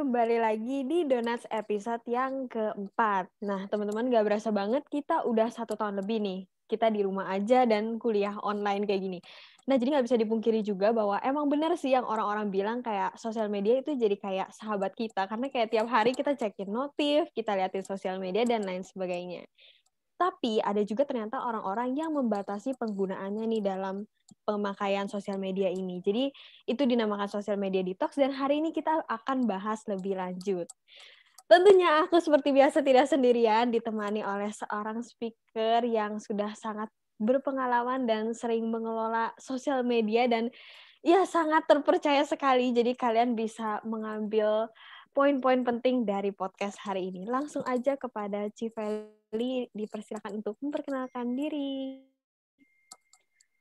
kembali lagi di Donuts episode yang keempat. Nah, teman-teman gak berasa banget kita udah 1 tahun lebih nih. Kita di rumah aja dan kuliah online kayak gini. Nah, jadi gak bisa dipungkiri juga bahwa emang bener sih yang orang-orang bilang kayak sosial media itu jadi kayak sahabat kita. Karena kayak tiap hari kita cekin notif, kita liatin sosial media, dan lain sebagainya. Tapi ada juga ternyata orang-orang yang membatasi penggunaannya nih dalam pemakaian sosial media ini. Jadi itu dinamakan sosial media detox dan hari ini kita akan bahas lebih lanjut. Tentunya aku seperti biasa tidak sendirian, ditemani oleh seorang speaker yang sudah sangat berpengalaman dan sering mengelola sosial media dan ya sangat terpercaya sekali. Jadi kalian bisa mengambil poin-poin penting dari podcast hari ini. Langsung aja kepada Civeli, dipersilakan untuk memperkenalkan diri.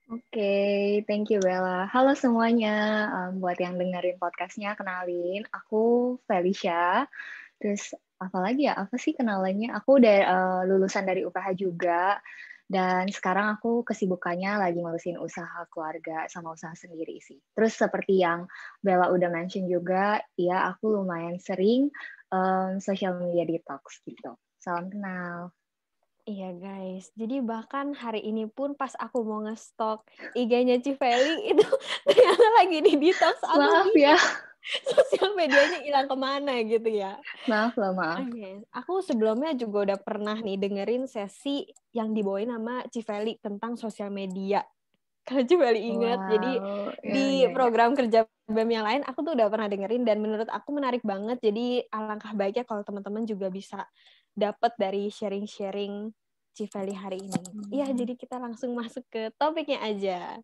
Oke, thank you Bella. Halo semuanya, buat yang dengerin podcastnya, kenalin, aku Felicia. Terus apalagi ya, apa sih kenalannya? Aku udah lulusan dari UPH juga, dan sekarang aku kesibukannya lagi ngurusin usaha keluarga sama usaha sendiri sih. Terus seperti yang Bella udah mention juga, ya aku lumayan sering social media detox gitu. Salam kenal. Iya guys, jadi bahkan hari ini pun pas aku mau nge-stalk IG-nya Civeli itu ternyata lagi di detox. Aku Maaf ya, bingung sosial medianya hilang kemana gitu ya. maaf lah, maaf. Oke, aku sebelumnya juga udah pernah nih dengerin sesi yang dibawain sama Civeli tentang sosial media. Kalau Civeli ingat, jadi Wow, ya, di ya, ya. program kerja BEM yang lain aku tuh udah pernah dengerin dan menurut aku menarik banget. Jadi alangkah baiknya kalau teman-teman juga bisa dapat dari sharing-sharing Civeli hari ini. Iya, jadi kita langsung masuk ke topiknya aja.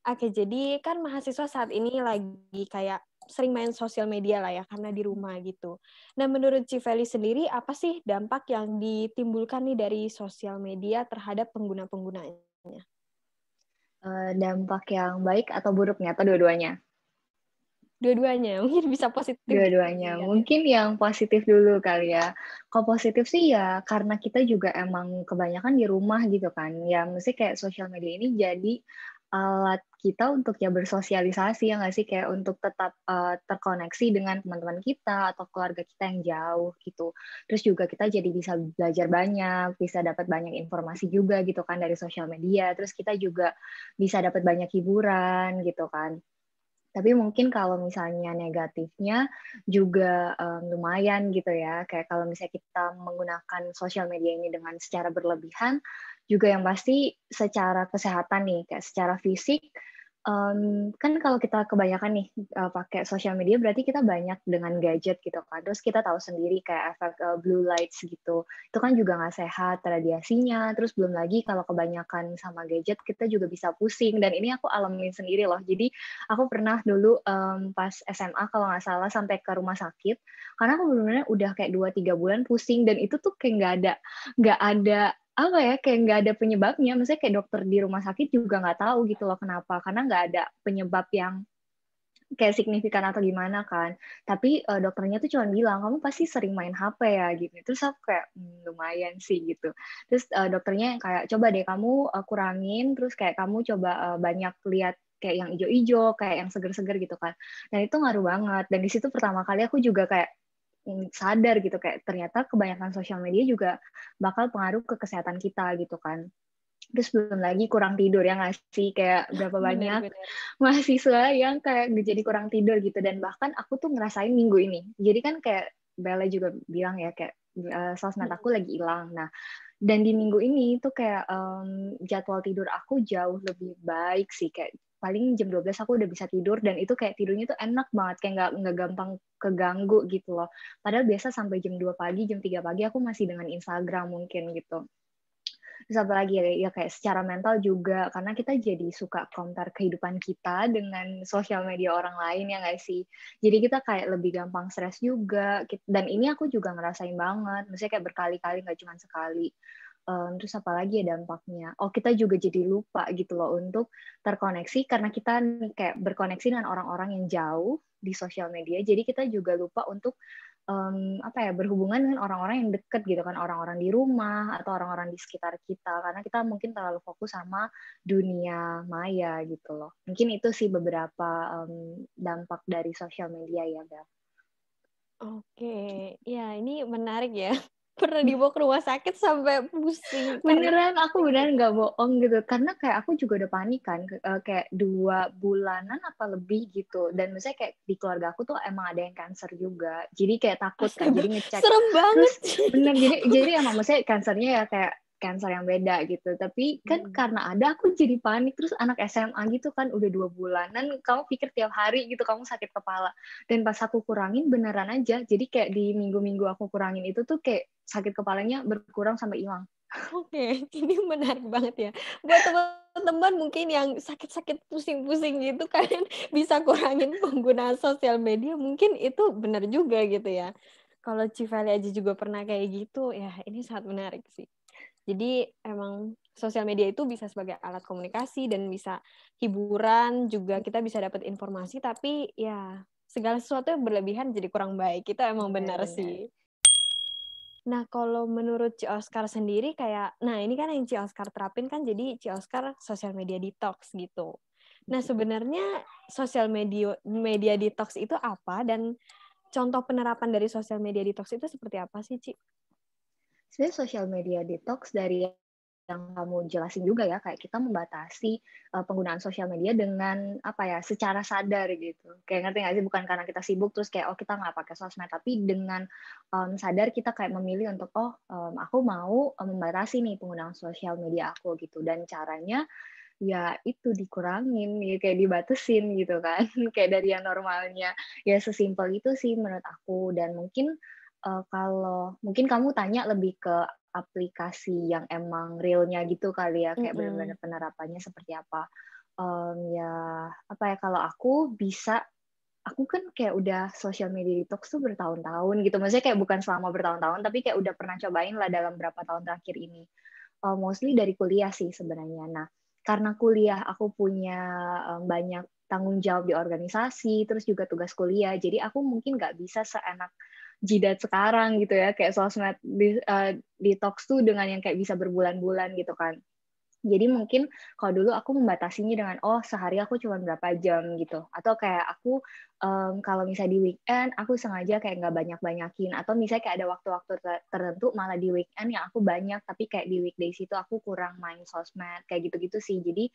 Oke, jadi kan mahasiswa saat ini lagi kayak sering main sosial media lah ya, karena di rumah gitu. Nah, menurut Civeli sendiri, apa sih dampak yang ditimbulkan nih dari sosial media terhadap pengguna-penggunanya? Dampak yang baik atau buruknya, atau dua-duanya? Dua-duanya, mungkin bisa positif Dua-duanya. dilihat ya. Mungkin yang positif dulu kali ya. Kalau positif sih ya karena kita juga emang kebanyakan di rumah gitu kan. Ya mesti kayak sosial media ini jadi alat kita untuk ya bersosialisasi ya nggak sih? Kayak untuk tetap terkoneksi dengan teman-teman kita atau keluarga kita yang jauh gitu. Terus juga kita jadi bisa belajar banyak, bisa dapat banyak informasi juga gitu kan dari sosial media. Terus kita juga bisa dapat banyak hiburan gitu kan. Tapi mungkin kalau misalnya negatifnya juga lumayan gitu ya. Kayak kalau misalnya kita menggunakan sosial media ini dengan secara berlebihan, juga yang pasti secara kesehatan nih, kayak secara fisik, kan kalau kita kebanyakan nih pakai sosial media berarti kita banyak dengan gadget gitu kan. Terus kita tahu sendiri kayak efek blue lights gitu. Itu kan juga nggak sehat radiasinya. Terus belum lagi kalau kebanyakan sama gadget kita juga bisa pusing. Dan ini aku alamin sendiri loh. Jadi aku pernah dulu pas SMA kalau nggak salah sampai ke rumah sakit karena aku benar-benar udah kayak 2-3 bulan pusing dan itu tuh kayak nggak ada apa ya kayak nggak ada penyebabnya. Maksudnya kayak dokter di rumah sakit juga nggak tahu gitu loh kenapa karena nggak ada penyebab yang kayak signifikan atau gimana kan. Tapi dokternya tuh cuma bilang, kamu pasti sering main HP ya gitu. Terus aku kayak lumayan sih gitu. Terus dokternya yang kayak coba deh kamu kurangin, terus kayak kamu coba banyak lihat kayak yang ijo-ijo, kayak yang seger-seger gitu kan. Dan itu ngaruh banget. Dan di situ pertama kali aku juga kayak sadar gitu kayak ternyata kebanyakan sosial media juga bakal pengaruh ke kesehatan kita gitu kan. Terus belum lagi kurang tidur ya nggak sih kayak berapa banyak Benar-benar. mahasiswa yang kayak jadi kurang tidur gitu dan bahkan aku tuh ngerasain minggu ini. Jadi kan kayak Bella juga bilang ya kayak sosmed aku lagi hilang. Nah, dan di minggu ini tuh kayak jadwal tidur aku jauh lebih baik sih kayak paling jam 12 aku udah bisa tidur dan itu kayak tidurnya tuh enak banget kayak nggak gampang keganggu gitu loh. Padahal biasa sampai jam 2 pagi, jam 3 pagi aku masih dengan Instagram mungkin gitu. Terus apalagi ya kayak secara mental juga karena kita jadi suka compare kehidupan kita dengan sosial media orang lain ya nggak sih. Jadi kita kayak lebih gampang stres juga dan ini aku juga ngerasain banget. Maksudnya kayak berkali-kali nggak cuma sekali. Terus apalagi ya dampaknya? Oh kita juga jadi lupa gitu loh untuk terkoneksi karena kita kayak berkoneksi dengan orang-orang yang jauh di sosial media. Jadi kita juga lupa untuk apa ya berhubungan dengan orang-orang yang deket gitu kan orang-orang di rumah atau orang-orang di sekitar kita karena kita mungkin terlalu fokus sama dunia maya gitu loh mungkin itu sih beberapa dampak dari sosial media ya Bel. Oke, ya ini menarik ya. Pernah dibawa ke rumah sakit sampai pusing karena Beneran, aku pusing beneran gitu. nggak bohong gitu, karena kayak aku juga udah panik kan, kayak 2 bulanan apa lebih gitu, dan misalnya kayak di keluarga aku tuh emang ada yang cancer juga, jadi kayak takut kan, Astaga, jadi ngecek. serem banget Terus sih. bener, jadi emang maksudnya cancer-nya ya kayak cancer yang beda gitu, tapi kan Mhm. karena ada aku jadi panik, terus anak SMA gitu kan udah 2 bulanan, kamu pikir tiap hari gitu kamu sakit kepala, dan pas aku kurangin beneran aja, jadi kayak di minggu-minggu aku kurangin itu tuh kayak sakit kepalanya berkurang sampai hilang. Oke, ini menarik banget ya. Buat teman-teman mungkin yang sakit-sakit, pusing-pusing gitu kan, bisa kurangin penggunaan sosial media, mungkin itu benar juga gitu ya. Kalau Civali aja juga pernah kayak gitu, ya ini sangat menarik sih. Jadi emang sosial media itu bisa sebagai alat komunikasi dan bisa hiburan, juga kita bisa dapat informasi, tapi ya segala sesuatu yang berlebihan jadi kurang baik. Itu emang benar Bener-bener. sih. Nah, kalau menurut Ci Oscar sendiri kayak, nah ini kan yang Ci Oscar terapin kan jadi Ci Oscar sosial media detox gitu. Nah, sebenarnya sosial media detox itu apa dan contoh penerapan dari sosial media detox itu seperti apa sih, Ci? Sebenarnya sosial media detox dari yang kamu jelasin juga ya, kayak kita membatasi, penggunaan sosial media dengan, apa ya, secara sadar gitu. Kayak ngerti nggak sih? Bukan karena kita sibuk terus kayak, "Oh, kita nggak pakai sosmed," tapi dengan, sadar kita kayak memilih untuk, "Oh, aku mau, membatasi nih penggunaan sosial media aku," gitu. Dan caranya, ya itu dikurangin, ya kayak dibatasin gitu kan. Kayak dari yang normalnya ya sesimpel itu sih menurut aku. Dan mungkin, kalau mungkin kamu tanya lebih ke aplikasi yang emang real-nya gitu kali ya, kayak Mhm. bener-bener penerapannya seperti apa. Ya apa ya, kalau aku kan kayak udah social media detox tuh bertahun-tahun gitu, maksudnya kayak bukan selama bertahun-tahun, tapi kayak udah pernah cobain lah dalam berapa tahun terakhir ini. Mostly dari kuliah sih sebenarnya. Nah, karena kuliah aku punya, banyak tanggung jawab di organisasi, terus juga tugas kuliah, jadi aku mungkin nggak bisa seenak jidat sekarang gitu ya, kayak sosmed detox tuh dengan yang kayak bisa berbulan-bulan gitu kan. Jadi mungkin kalau dulu aku membatasinya dengan, oh sehari aku cuma berapa jam gitu, atau kayak aku, kalau misalnya di weekend aku sengaja kayak nggak banyak-banyakin, atau misalnya kayak ada waktu-waktu tertentu malah di weekend yang aku banyak, tapi kayak di weekdays itu aku kurang main sosmed, kayak gitu-gitu sih. Jadi,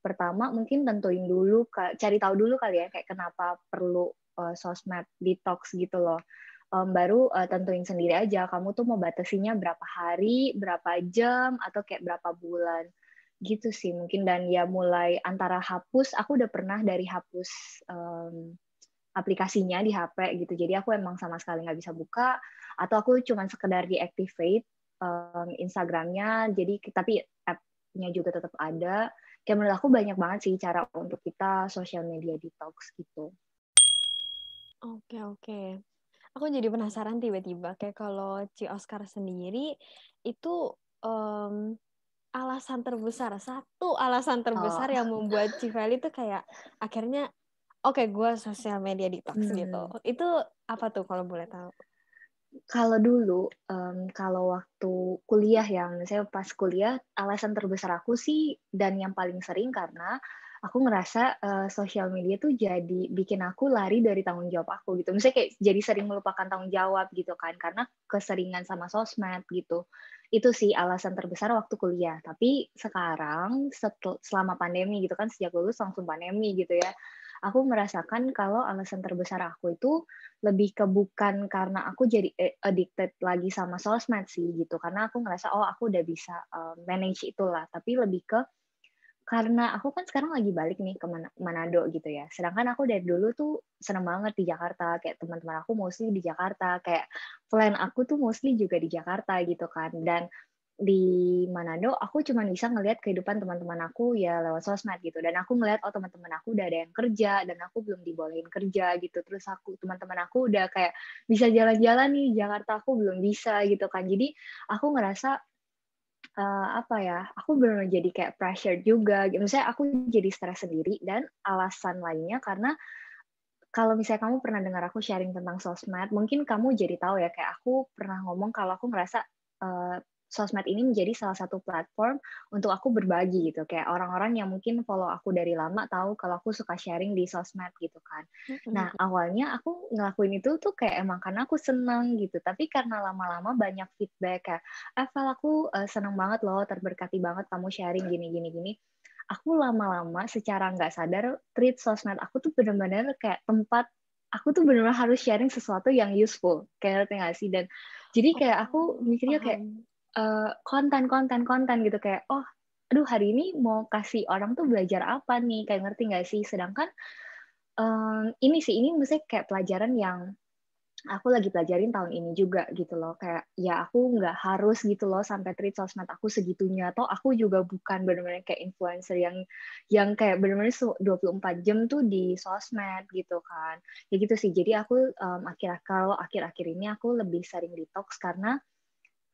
pertama mungkin tentuin dulu, cari tahu dulu kali ya, kayak kenapa perlu, sosmed detox gitu loh. Baru, tentuin sendiri aja kamu tuh mau batasinya berapa hari, berapa jam, atau kayak berapa bulan, gitu sih mungkin. Dan ya mulai antara hapus, aku udah pernah dari hapus, aplikasinya di HP gitu, jadi aku emang sama sekali nggak bisa buka, atau aku cuman sekedar deactivate, Instagram-nya, jadi tapi app-nya juga tetap ada. Kayak menurut aku banyak banget sih cara untuk kita social media detox gitu. Oke, oke. Aku jadi penasaran tiba-tiba kayak kalau Ci Oscar sendiri itu em, alasan terbesar, satu alasan terbesar Oh, yang membuat Civali tuh kayak akhirnya oke, gue sosial media detox gitu. hmm. Itu apa tuh kalau boleh tahu? Kalau dulu, kalau waktu kuliah ya, misalnya pas kuliah, alasan terbesar aku sih dan yang paling sering karena aku ngerasa, sosial media tuh jadi bikin aku lari dari tanggung jawab aku gitu. Misalnya kayak jadi sering melupakan tanggung jawab gitu kan, karena keseringan sama sosmed gitu. Itu sih alasan terbesar waktu kuliah. Tapi sekarang selama pandemi gitu kan, sejak lulus langsung pandemi gitu ya, aku merasakan kalau alasan terbesar aku itu lebih ke bukan karena aku jadi, addicted lagi sama sosmed sih gitu, karena aku ngerasa, oh aku udah bisa, manage itulah, tapi lebih ke karena aku kan sekarang lagi balik nih ke Manado gitu ya, sedangkan aku dari dulu tuh seneng banget di Jakarta, kayak teman-teman aku mostly di Jakarta, kayak plan aku tuh mostly juga di Jakarta gitu kan. Dan di Manado aku cuma bisa ngelihat kehidupan teman-teman aku ya lewat sosmed gitu, dan aku ngelihat, oh teman-teman aku udah ada yang kerja dan aku belum dibolehin kerja gitu, terus teman-teman aku udah kayak bisa jalan-jalan nih, Jakarta aku belum bisa gitu kan. Jadi aku ngerasa, apa ya, aku bener-bener jadi kayak pressure juga gitu, misalnya aku jadi stres sendiri. Dan alasan lainnya karena kalau misalnya kamu pernah dengar aku sharing tentang sosmed, mungkin kamu jadi tahu ya, kayak aku pernah ngomong kalau aku ngerasa, sosmed ini menjadi salah satu platform untuk aku berbagi gitu. Kayak orang-orang yang mungkin follow aku dari lama tahu kalau aku suka sharing di sosmed gitu kan. Nah, Mhm. awalnya aku ngelakuin itu tuh kayak emang karena aku seneng gitu, tapi karena lama-lama banyak feedback kayak, Val aku seneng banget loh, terberkati banget kamu sharing gini gini gini. Aku lama-lama secara nggak sadar treat sosmed aku tuh bener-bener kayak tempat aku tuh bener-bener harus sharing sesuatu yang useful, kayak ngerti nggak sih? Dan jadi kayak aku Oh, mikirnya kayak paham. konten gitu kayak, "Oh, aduh hari ini mau kasih orang tuh belajar apa nih?" Kayak ngerti nggak sih? Sedangkan, ini maksudnya kayak pelajaran yang aku lagi pelajarin tahun ini juga gitu loh, kayak ya aku nggak harus gitu loh sampai treat sosmed aku segitunya, toh aku juga bukan bener-bener kayak influencer yang kayak bener-bener 24 jam tuh di sosmed gitu kan. Ya gitu sih, jadi aku, kalau akhir-akhir ini aku lebih sering detox karena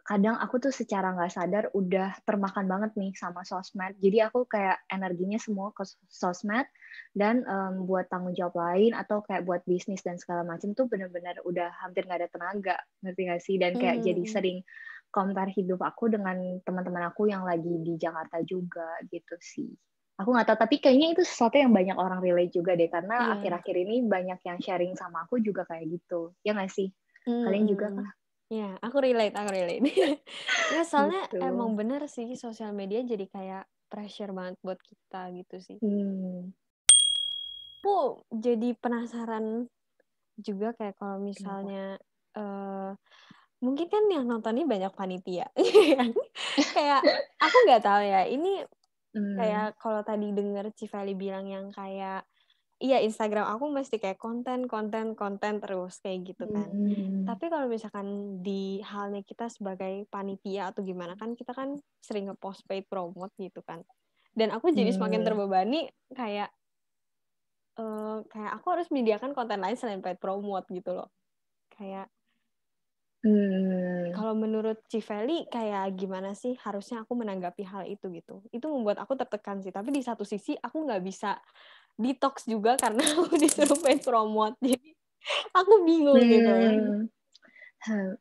kadang aku tuh secara nggak sadar udah termakan banget nih sama sosmed. Jadi aku kayak energinya semua ke sosmed dan, buat tanggung jawab lain atau kayak buat bisnis dan segala macam tuh bener-bener udah hampir nggak ada tenaga, ngerti nggak sih? Dan kayak jadi Mhm. sering compare hidup aku dengan teman-teman aku yang lagi di Jakarta juga, gitu sih. Aku nggak tahu, tapi kayaknya itu sesuatu yang banyak orang relate juga deh, karena Iya. akhir-akhir ini banyak yang sharing sama aku juga kayak gitu. Ya nggak sih? Kalian juga kah? Mhm. Iya, aku relate aku relate. Nggak, soalnya Gitu. emang bener sih sosial media jadi kayak pressure banget buat kita gitu sih. Hmm. Aku jadi penasaran juga kayak kalau Kenapa? misalnya, eee, mungkin kan yang nontonnya banyak panitia, kayak aku nggak tahu ya, ini Mmm, kayak kalau tadi denger Civeli bilang yang kayak, iya Instagram aku mesti kayak konten konten konten terus, kayak gitu kan. mhm, Tapi kalau misalkan di halnya kita sebagai panitia atau gimana, kan kita kan sering nge-post paid promote gitu kan. Dan aku jadi semakin mmm, terbebani kayak, kayak aku harus menyediakan konten lain selain paid promote gitu loh. Kayak mmm, kalau menurut Civeli kayak gimana sih harusnya aku menanggapi hal itu gitu? Itu membuat aku tertekan sih, tapi di satu sisi aku nggak bisa detox juga karena aku disuruh paid promote, jadi aku bingung gitu. mmm.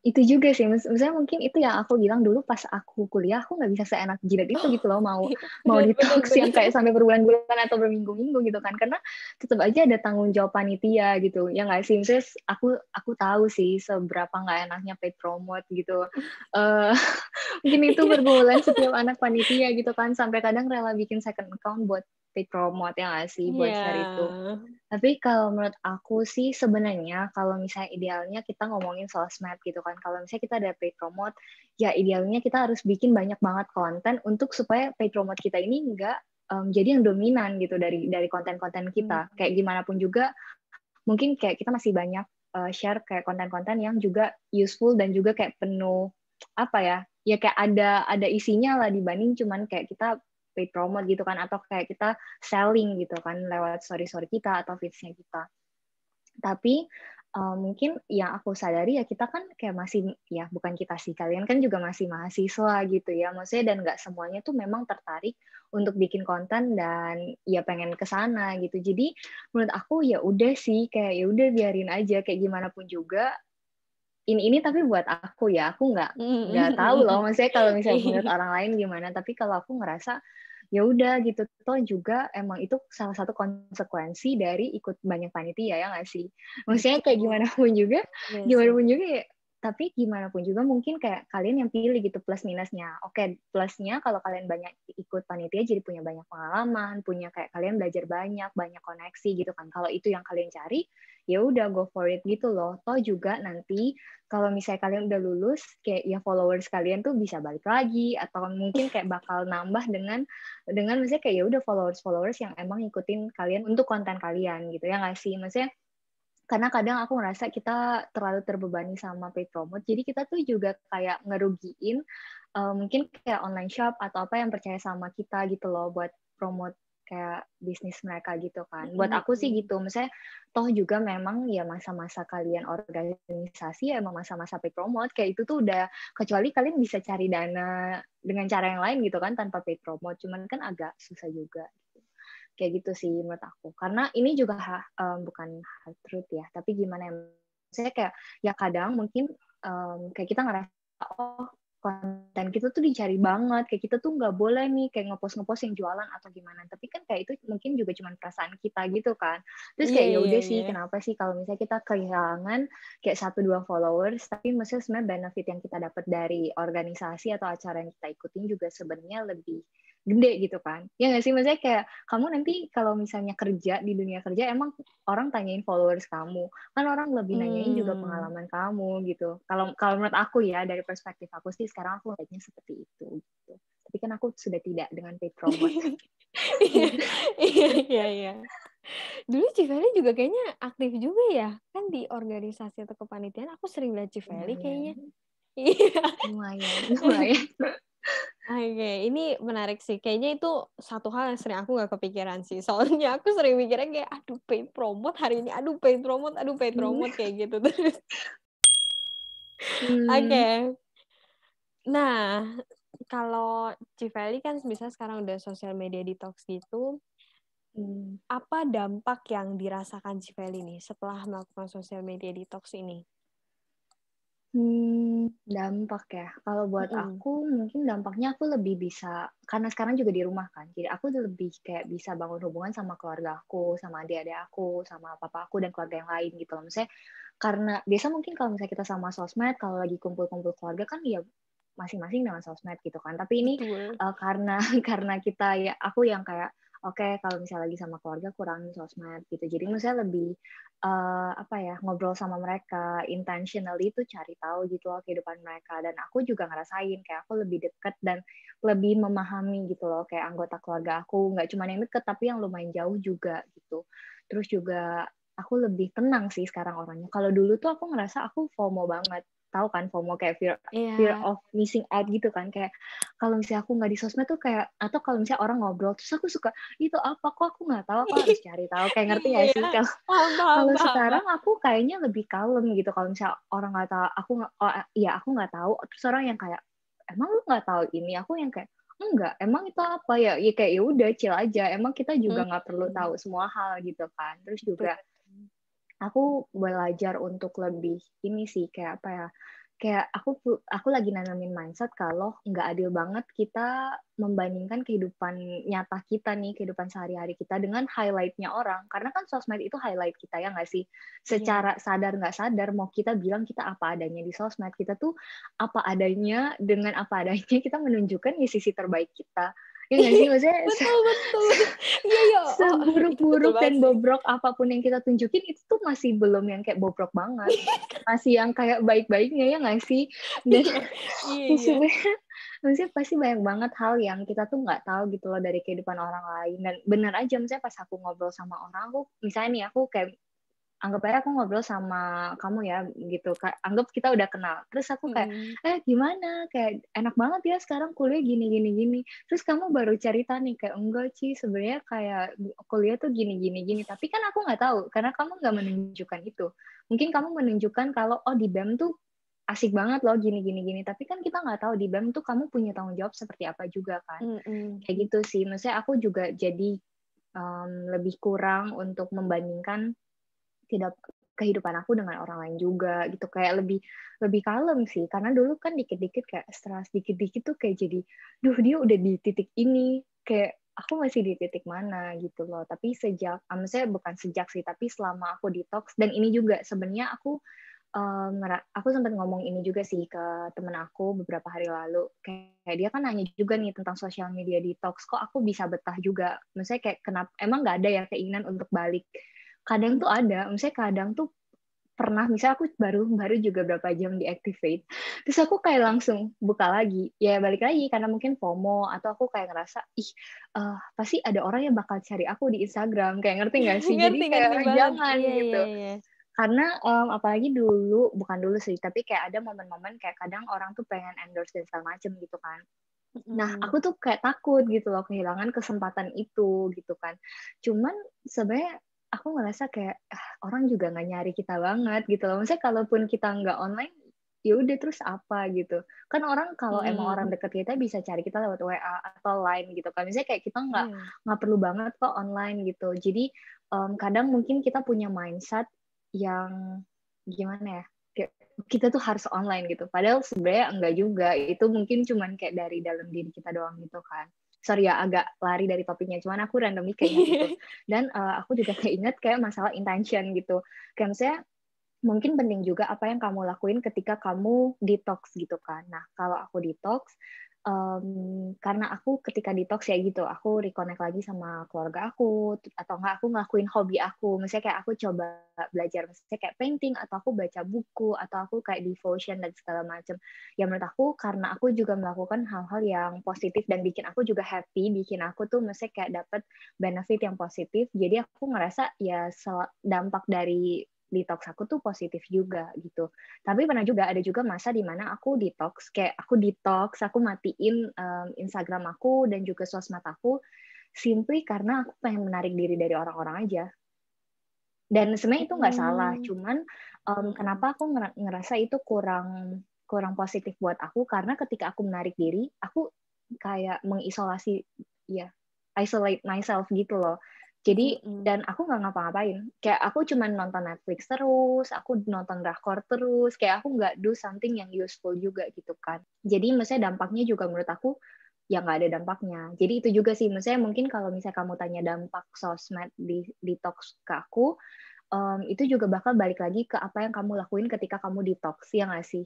Itu juga sih, maksudnya mungkin itu yang aku bilang dulu pas aku kuliah, aku nggak bisa seenak jidat itu Oh, gitu loh, mau iya, mau bener bener detox yang bener. kayak sampai berbulan-bulan atau berminggu-minggu gitu kan, karena tetep aja ada tanggung jawab panitia gitu, ya nggak sih? Maksudnya aku tahu sih seberapa nggak enaknya paid promote gitu, eee, mungkin itu Iya. pergumulan setiap anak panitia gitu kan, sampai kadang rela bikin second account buat paid promote, ya nggak sih? Buat Iya. share itu. Tapi kalau menurut aku sih sebenarnya kalau misalnya idealnya kita ngomongin sosmed gitu kan, kalau misalnya kita ada paid promote, ya idealnya kita harus bikin banyak banget konten untuk supaya paid promote kita ini nggak, jadi yang dominan gitu dari konten-konten kita. Mmm, Kayak gimana pun juga mungkin kayak kita masih banyak, share kayak konten-konten yang juga useful dan juga kayak penuh, apa ya, ya kayak ada isinya lah dibanding cuman kayak kita paid promote gitu kan, atau kayak kita selling gitu kan lewat story-story kita atau feeds-nya kita. Tapi, mungkin yang aku sadari ya kita kan kayak masih ya bukan kita sih, kalian kan juga masih mahasiswa gitu ya, maksudnya dan nggak semuanya tuh memang tertarik untuk bikin konten dan ya pengen ke sana gitu. Jadi menurut aku ya udah sih, kayak ya udah biarin aja, kayak gimana pun juga ini tapi buat aku ya, aku nggak mhm tahu loh, mhm. maksudnya kalau misalnya menurut Iya. orang lain gimana, tapi kalau aku ngerasa, ya udah gitu, toh juga emang itu salah satu konsekuensi dari ikut banyak panitia, ya nggak sih? Maksudnya kayak Betul, iya gimana sih. pun juga ya tapi gimana pun juga mungkin kayak kalian yang pilih gitu plus minusnya. Oke, plusnya kalau kalian banyak ikut panitia jadi punya banyak pengalaman, punya kayak kalian belajar banyak, banyak koneksi gitu kan. Kalau itu yang kalian cari, ya udah go for it gitu loh. Toh juga nanti kalau misalnya kalian udah lulus, kayak ya followers kalian tuh bisa balik lagi atau mungkin kayak bakal nambah dengan misalnya kayak ya udah followers-followers yang emang ngikutin kalian untuk konten kalian gitu ya nggak sih? Maksudnya karena kadang aku ngerasa kita terlalu terbebani sama paid promote, jadi kita tuh juga kayak ngerugiin, mungkin kayak online shop atau apa yang percaya sama kita gitu loh buat promote kayak bisnis mereka gitu kan. Buat Mhm aku sih mhm. gitu, misalnya toh juga memang ya masa-masa kalian organisasi ya emang masa-masa paid promote, kayak itu tuh udah kecuali kalian bisa cari dana dengan cara yang lain gitu kan tanpa paid promote, cuman kan agak susah juga. Kayak gitu sih menurut aku. Karena ini juga bukan hard truth ya, tapi gimana ya, maksudnya kayak ya kadang mungkin, kayak kita ngerasa, oh konten kita tuh dicari banget, kayak kita tuh nggak boleh nih kayak ngepost yang jualan atau gimana. Tapi kan kayak itu mungkin juga cuma perasaan kita gitu kan. Terus Iya, kayak ya iya, udah iya. sih, kenapa sih kalau misalnya kita kehilangan kayak 1-2 followers, tapi maksudnya sebenarnya benefit yang kita dapat dari organisasi atau acara yang kita ikutin juga sebenarnya lebih gede gitu kan. Ya nggak sih, maksudnya kayak kamu nanti kalau misalnya kerja di dunia kerja emang orang tanyain followers kamu, kan orang lebih nanyain juga pengalaman kamu gitu. Kalau kalau menurut aku ya, dari perspektif aku sih sekarang aku lihatnya seperti itu gitu. Tapi kan aku sudah tidak dengan paid promote. Iya, iya, iya. Dulu Civeli juga kayaknya aktif juga ya, kan di organisasi atau kepanitiaan aku sering lihat Civeli kayaknya. Iya. Lumayan. Oke, ini menarik sih. Kayaknya itu satu hal yang sering aku nggak kepikiran sih. Soalnya aku sering mikirnya kayak, aduh paid promote hari ini, aduh paid promote kayak gitu terus. Oke. Nah, kalau Civeli kan misalnya sekarang udah sosial media detox gitu, apa dampak yang dirasakan Civeli nih setelah melakukan sosial media detox ini? Dampak ya. Kalau buat aku mungkin dampaknya aku lebih bisa, karena sekarang juga di rumah kan. Jadi aku lebih kayak bisa bangun hubungan sama keluarga aku, sama adik-adik aku, sama papa aku dan keluarga yang lain gitu loh. Misalnya karena biasa mungkin kalau misalnya kita sama sosmed, kalau lagi kumpul-kumpul keluarga kan ya masing-masing dengan sosmed gitu kan. Tapi ini Betul. karena kita ya, aku yang kayak oke, kalau misalnya lagi sama keluarga kurangin sosmed gitu. Jadi misalnya lebih apa ya, ngobrol sama mereka intentionally itu cari tahu gitu loh kehidupan mereka, dan aku juga ngerasain kayak aku lebih deket dan lebih memahami gitu loh kayak anggota keluarga aku, nggak cuma yang deket tapi yang lumayan jauh juga gitu. Terus juga aku lebih tenang sih sekarang orangnya. Kalau dulu tuh aku ngerasa aku FOMO banget, tahu kan FOMO, kayak fear Iya. of missing out gitu kan, kayak kalau misalnya aku nggak di sosmed tuh kayak, atau kalau misalnya orang ngobrol terus aku suka itu apa, kok aku nggak tahu, aku harus cari tahu, kayak ngerti Iya, nggak ya. sih? Kalau Paham, paham, kalau paham, sekarang paham. aku kayaknya lebih kalem gitu. Kalau misalnya orang nggak tahu, aku nggak tahu. Terus orang yang kayak, emang lu nggak tahu ini? Aku yang kayak, enggak. Emang itu apa ya? Ya kayak ya udah chill aja. Emang kita juga nggak perlu tahu semua hal gitu kan. Terus Betul. juga aku belajar untuk lebih ini sih, kayak apa ya, kayak aku lagi nanamin mindset kalau nggak adil banget kita membandingkan kehidupan nyata kita nih, kehidupan sehari-hari kita dengan highlight-nya orang, karena kan sosmed itu highlight kita ya nggak sih, Iya. secara sadar nggak sadar, mau kita bilang kita apa adanya di sosmed, kita tuh apa adanya, dengan apa adanya kita menunjukkan ya sisi terbaik kita, ya nggak sih, maksudnya Betul, betul. Iya, iya. Oh, itu betul seburuk banget dan sih. bobrok apapun yang kita tunjukin itu tuh masih belum yang kayak bobrok banget, masih yang kayak baik-baiknya, ya nggak sih? Dan Iya, iya, ya iya. sebenarnya maksudnya pasti banyak banget hal yang kita tuh nggak tahu gitu loh dari kehidupan orang lain. Dan benar aja, misalnya pas aku ngobrol sama orang, aku misalnya nih aku kayak anggap aja aku ngobrol sama kamu ya gitu, anggap kita udah kenal. Terus aku kayak, gimana? Kayak enak banget ya sekarang kuliah gini gini gini. Terus kamu baru cerita nih kayak, enggak sih sebenarnya kayak kuliah tuh gini gini gini. Tapi kan aku nggak tahu karena kamu nggak menunjukkan itu. Mungkin kamu menunjukkan kalau oh di BEM tuh asik banget loh gini gini gini. Tapi kan kita nggak tahu di BEM tuh kamu punya tanggung jawab seperti apa juga kan. Kayak gitu sih. Maksudnya aku juga jadi lebih kurang untuk membandingkan tidak kehidupan aku dengan orang lain juga gitu, kayak lebih kalem sih, karena dulu kan dikit-dikit kayak stres, dikit-dikit tuh kayak jadi duh dia udah di titik ini, kayak aku masih di titik mana gitu loh. Tapi maksudnya bukan sejak sih, tapi selama aku detox, dan ini juga sebenarnya aku sempat ngomong ini juga sih ke temen aku beberapa hari lalu, kayak dia kan nanya juga nih tentang sosial media detox, kok aku bisa betah juga, maksudnya kayak kenapa emang nggak ada ya keinginan untuk balik. Kadang tuh ada, misalnya kadang tuh pernah, misalnya aku baru juga berapa jam deactivate, terus aku kayak langsung buka lagi, ya balik lagi karena mungkin FOMO, atau aku kayak ngerasa, pasti ada orang yang bakal cari aku di Instagram, kayak ngerti nggak sih? Jadi Ngerti, kayak ngerti banget. jangan Iya, iya, gitu. iya. Karena apalagi bukan dulu sih, tapi kayak ada momen-momen kayak kadang orang tuh pengen endorse dan segala macem gitu kan. Nah, aku tuh kayak takut gitu loh kehilangan kesempatan itu gitu kan. Cuman sebenarnya aku ngerasa kayak orang juga nggak nyari kita banget gitu loh. Maksudnya kalaupun kita nggak online, ya udah terus apa gitu. Kan orang kalau emang orang deket kita bisa cari kita lewat WA atau Line gitu kan. Misalnya kayak kita Iya. nggak perlu banget kok online gitu. Jadi kadang mungkin kita punya mindset yang gimana ya? kayak kita tuh harus online gitu. Padahal sebenarnya enggak juga. Itu mungkin cuman kayak dari dalam diri kita doang gitu kan. Sorry ya, agak lari dari topiknya. Cuman aku randomly keinget itu. Dan aku juga keinget kayak masalah intention gitu. Kayak misalnya mungkin penting juga apa yang kamu lakuin ketika kamu detox gitu kan. Nah, kalau aku detox, karena aku ketika detox ya gitu, aku reconnect lagi sama keluarga aku, atau enggak aku ngelakuin hobi aku. Misalnya kayak aku coba belajar, misalnya kayak painting, atau aku baca buku, atau aku kayak devotion dan segala macam. Ya menurut aku, karena aku juga melakukan hal-hal yang positif dan bikin aku juga happy, bikin aku tuh misalnya kayak dapat benefit yang positif. Jadi aku ngerasa ya dampak dari detox aku tuh positif juga gitu. Tapi pernah juga ada juga masa di mana aku detox, aku matiin Instagram aku dan juga sosmed aku simply karena aku pengen menarik diri dari orang-orang aja. Dan sebenarnya itu nggak salah, cuman kenapa aku ngerasa itu kurang positif buat aku, karena ketika aku menarik diri, aku kayak mengisolasi, ya, isolate myself gitu loh. Jadi dan aku nggak ngapa-ngapain, kayak aku cuma nonton Netflix terus, aku nonton drakor terus, kayak aku nggak do something yang useful juga gitu kan. Jadi maksudnya dampaknya juga menurut aku ya nggak ada dampaknya. Jadi itu juga sih, maksudnya mungkin kalau misalnya kamu tanya dampak sosmed di detox ke aku, itu juga bakal balik lagi ke apa yang kamu lakuin ketika kamu detox, ya nggak sih?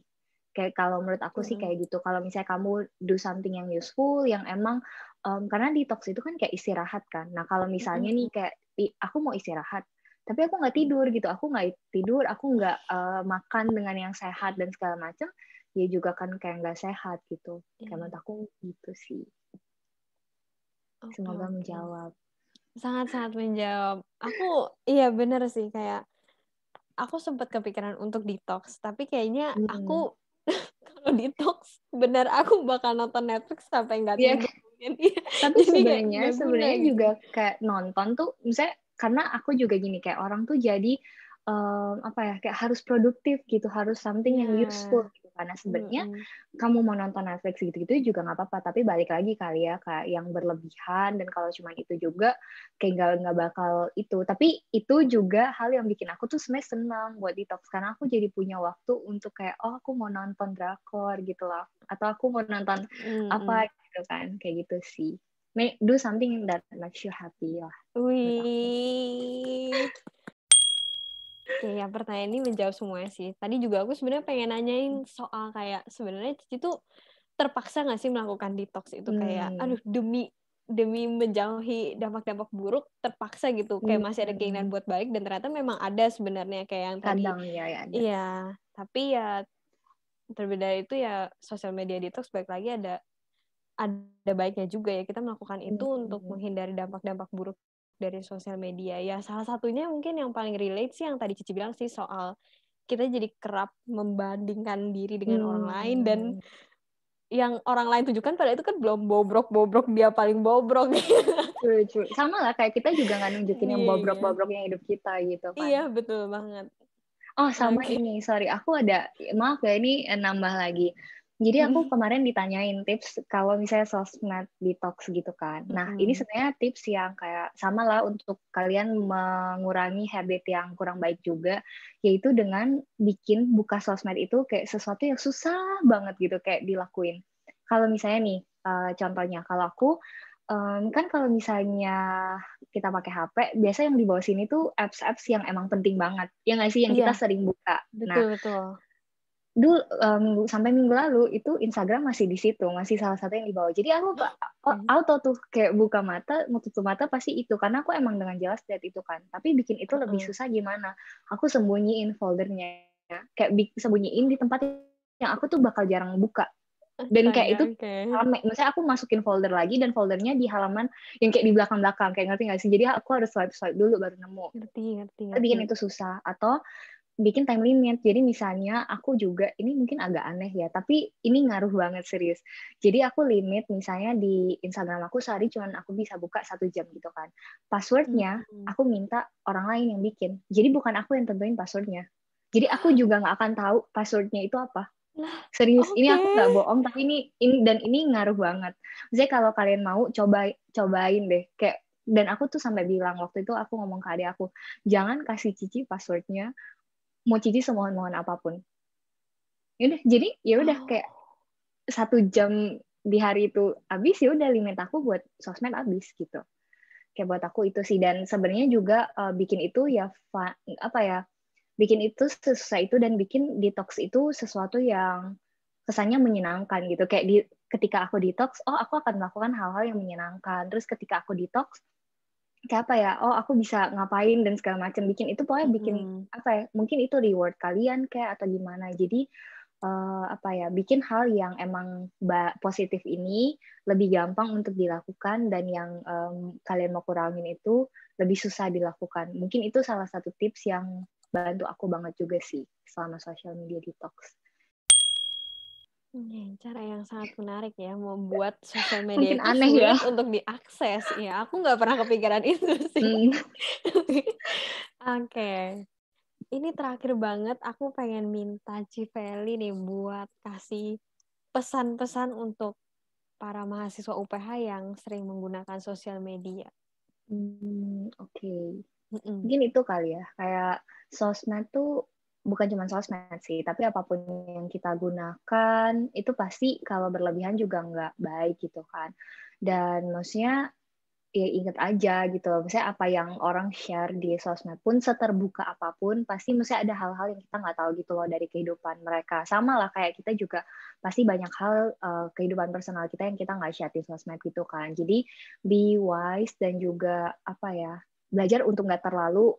Kayak kalau menurut aku sih kayak gitu. Kalau misalnya kamu do something yang useful, yang emang karena detox itu kan kayak istirahat kan. Nah kalau misalnya nih kayak aku mau istirahat, tapi aku nggak tidur gitu, aku nggak makan dengan yang sehat dan segala macam, ya juga kan kayak nggak sehat gitu. Kayak menurut aku gitu sih. Semoga menjawab. Sangat-sangat menjawab. Aku, iya bener sih, kayak aku sempat kepikiran untuk detox, tapi kayaknya aku kalau detox, bener aku bakal nonton Netflix sampai nggak Iya, tidur. tapi Jadi kayak nggak guna sebenarnya gitu. juga kayak nonton tuh, misalnya karena aku juga gini, kayak orang tuh jadi apa ya, kayak harus produktif gitu, harus something yang useful gitu. Karena sebenarnya kamu mau nonton Netflix gitu-gitu juga nggak apa-apa, tapi balik lagi kali ya, kayak yang berlebihan, dan kalau cuma itu juga kayak nggak bakal itu. Tapi itu juga hal yang bikin aku tuh sebenarnya senang buat detox, karena aku jadi punya waktu untuk kayak, oh aku mau nonton drakor gitu lah, atau aku mau nonton apa gitu kan, kayak gitu sih. Do something that makes you happy lah. Wih. Oke, ya pertanyaan ini menjawab semuanya sih. Tadi juga aku sebenarnya pengen nanyain soal kayak sebenarnya Cici tuh terpaksa nggak sih melakukan detox itu, kayak aduh demi menjauhi dampak-dampak buruk terpaksa gitu, kayak masih ada keinginan buat balik, dan ternyata memang ada sebenarnya kayak yang tadi. Kadang ya ada. Iya, tapi ya terlebih dari itu ya sosial media detox, balik lagi ada baiknya juga ya kita melakukan itu untuk menghindari dampak-dampak buruk dari sosial media. Ya salah satunya mungkin yang paling relate sih yang tadi Cici bilang sih, soal kita jadi kerap membandingkan diri dengan orang lain, dan yang orang lain tunjukkan pada itu kan belum bobrok-bobrok, dia paling bobrok. True. Sama lah, kayak kita juga nggak nunjukin yang bobrok-bobroknya hidup kita gitu kan. Iya, betul banget. Oh, sama ini, sorry, aku ada, maaf ya, ini nambah lagi. Jadi aku kemarin ditanyain tips kalau misalnya sosmed detox gitu kan. Nah, ini sebenarnya tips yang kayak sama lah untuk kalian mengurangi habit yang kurang baik juga, yaitu dengan bikin buka sosmed itu kayak sesuatu yang susah banget gitu, kayak dilakuin. Kalau misalnya nih, contohnya, kalau aku, kan kalau misalnya kita pakai HP, biasa yang di bawah sini tuh apps-apps yang emang penting banget. Ya nggak sih, yang kita sering buka. Nah, Betul. dulu sampai minggu lalu itu Instagram masih di situ, masih salah satu yang di bawah. Jadi aku auto tuh kayak buka mata, mau tutup mata pasti itu, karena aku emang dengan jelas lihat itu kan. Tapi bikin itu lebih susah gimana? Aku sembunyiin foldernya, kayak sembunyiin di tempat yang aku tuh bakal jarang buka. Dan kayak itu rame. Misalnya aku masukin folder lagi, dan foldernya di halaman yang kayak di belakang-belakang, kayak ngerti nggak sih? Jadi aku harus swipe dulu baru nemu. Ngerti. Bikin itu susah. Atau bikin time limit. Jadi misalnya aku juga, ini mungkin agak aneh ya, tapi ini ngaruh banget serius. Jadi aku limit misalnya di Instagram aku sehari cuman aku bisa buka 1 jam gitu kan. Passwordnya aku minta orang lain yang bikin. Jadi bukan aku yang tentuin passwordnya. Jadi aku juga nggak akan tahu passwordnya itu apa. Serius, ini aku nggak bohong, tapi ini ngaruh banget. Misalnya kalau kalian mau cobain deh, kayak, dan aku tuh sampai bilang waktu itu, aku ngomong ke adik aku, jangan kasih Cici passwordnya, mau Cici semohon-mohon apapun. Yaudah, jadi ya udah Oh. kayak 1 jam di hari itu habis, ya udah limit aku buat sosmed habis gitu. Kayak buat aku itu sih, dan sebenarnya juga bikin itu ya apa ya, bikin itu sesusah itu, dan bikin detox itu sesuatu yang kesannya menyenangkan gitu. Kayak ketika aku detox, oh aku akan melakukan hal-hal yang menyenangkan. Terus ketika aku detox, kayak apa ya, oh aku bisa ngapain dan segala macam. Bikin itu pokoknya bikin apa ya, mungkin itu reward kalian kayak atau gimana. Jadi apa ya, bikin hal yang emang positif ini lebih gampang untuk dilakukan, dan yang kalian mau kurangin itu lebih susah dilakukan. Mungkin itu salah satu tips yang bantu aku banget juga sih selama social media detox. Cara yang sangat menarik ya, membuat sosial media Mungkin itu aneh ya. sulit untuk diakses. Ya, aku nggak pernah kepikiran itu sih. Oke. Ini terakhir banget, aku pengen minta Civeli nih buat kasih pesan-pesan untuk para mahasiswa UPH yang sering menggunakan sosial media. Oke. Mm-mm. Mungkin itu kali ya, kayak sosmed tuh bukan cuma sosmed sih, tapi apapun yang kita gunakan itu pasti kalau berlebihan juga nggak baik gitu kan. Dan maksudnya ya inget aja gitu loh, misalnya apa yang orang share di sosmed pun seterbuka apapun, pasti mesti ada hal-hal yang kita nggak tahu gitu loh dari kehidupan mereka. Sama lah kayak kita juga pasti banyak hal kehidupan personal kita yang kita nggak share di sosmed gitu kan. Jadi be wise, dan juga apa ya, belajar untuk nggak terlalu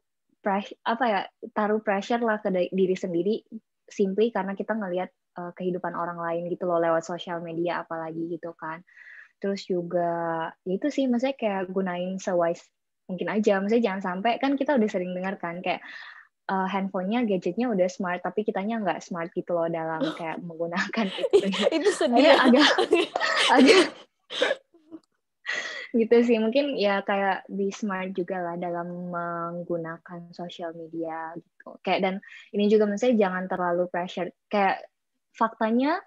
taruh pressure lah ke diri sendiri, simply karena kita ngelihat kehidupan orang lain gitu loh lewat sosial media apalagi gitu kan. Terus juga ya itu sih, maksudnya kayak gunain sewise mungkin aja. Maksudnya jangan sampai, kan kita udah sering dengar kan kayak handphonenya, gadgetnya udah smart tapi kitanya nggak smart gitu loh dalam kayak menggunakan itu ya. Itu Ini sedih ya. agak gitu sih. Mungkin ya kayak be smart juga lah dalam menggunakan sosial media gitu. Kayak, dan ini juga maksudnya jangan terlalu pressure. Kayak faktanya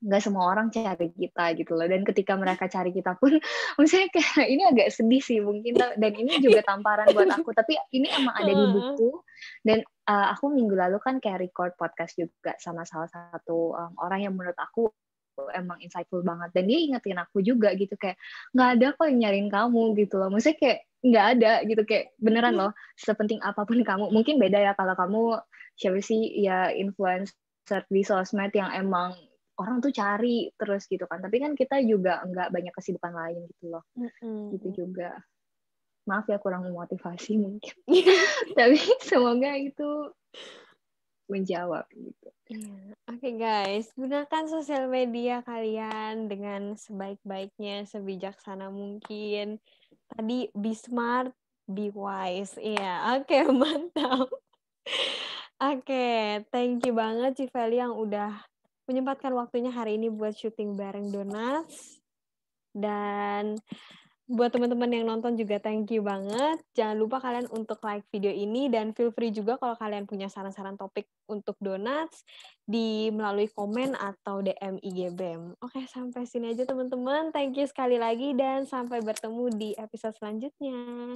nggak semua orang cari kita gitu loh, dan ketika mereka cari kita pun maksudnya kayak ini agak sedih sih mungkin, dan ini juga tamparan buat aku, tapi ini emang ada di buku. Dan aku minggu lalu kan kayak record podcast juga sama salah satu orang yang menurut aku emang insightful banget, dan dia ingetin aku juga gitu kayak nggak ada kok yang nyariin kamu gitu loh. Maksudnya kayak nggak ada gitu, kayak beneran loh, sepenting apapun kamu. Mungkin beda ya kalau kamu siapa sih ya, influencer di sosmed yang emang orang tuh cari terus gitu kan. Tapi kan kita juga nggak banyak kesibukan lain gitu loh. Gitu juga. Maaf ya kurang memotivasi mungkin. Tapi semoga itu menjawab gitu. Oke guys, gunakan sosial media kalian dengan sebaik-baiknya, sebijaksana mungkin. Tadi be smart, be wise. Iya, oke, mantap. Oke, thank you banget Civeli yang udah menyempatkan waktunya hari ini buat syuting bareng Donuts. Dan buat teman-teman yang nonton juga thank you banget. Jangan lupa kalian untuk like video ini, dan feel free juga kalau kalian punya saran-saran topik untuk Donuts melalui komen atau DM IG BEM. Oke, sampai sini aja teman-teman. Thank you sekali lagi dan sampai bertemu di episode selanjutnya.